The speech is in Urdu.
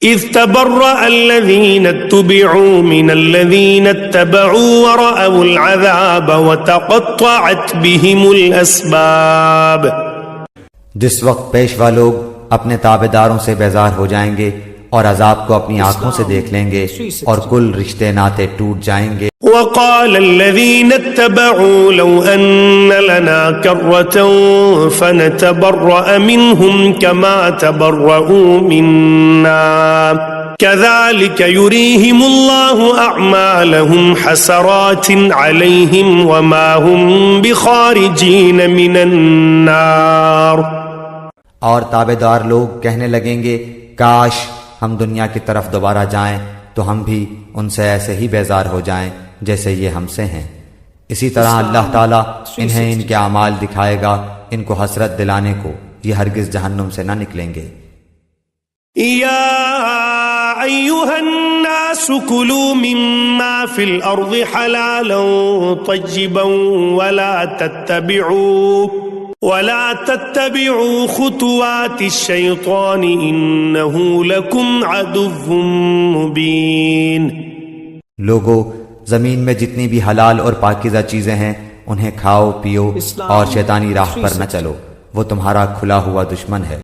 إذ تبرأ الذين اتبعوا من الذين اتبعوا ورأوا العذاب وتقطعت بهم الأسباب۔ جس وقت پیشوا لوگ اپنے تابعداروں سے بیزار ہو جائیں گے اور عذاب کو اپنی آنکھوں سے دیکھ لیں گے اور کل رشتے ناطے ٹوٹ جائیں گے۔ وقال الذين اتبعوا لو أن لنا كرة فنتبرأ منهم كما تبرؤوا منا كذلك يريهم الله أعمالهم حسرات عليهم وما هم بخارجين من النار۔ اور تابعدار لوگ کہنے لگیں گے کاش ہم دنیا کی طرف دوبارہ جائیں تو ہم بھی ان سے ایسے ہی بیزار ہو جائیں جیسے یہ ہم سے ہیں۔ اسی طرح اللہ تعالیٰ انہیں ان کے اعمال دکھائے گا ان کو حسرت دلانے کو، یہ ہرگز جہنم سے نہ نکلیں گے۔ یا ایھا الناس کلوا مما فی الارض حلالا طیبا ولا تتبعوا خطوات الشیطان انہ لکم عدو مبین۔ لوگو زمین میں جتنی بھی حلال اور پاکیزہ چیزیں ہیں انہیں کھاؤ پیو اور شیطانی راہ پر نہ چلو، وہ تمہارا کھلا ہوا دشمن ہے۔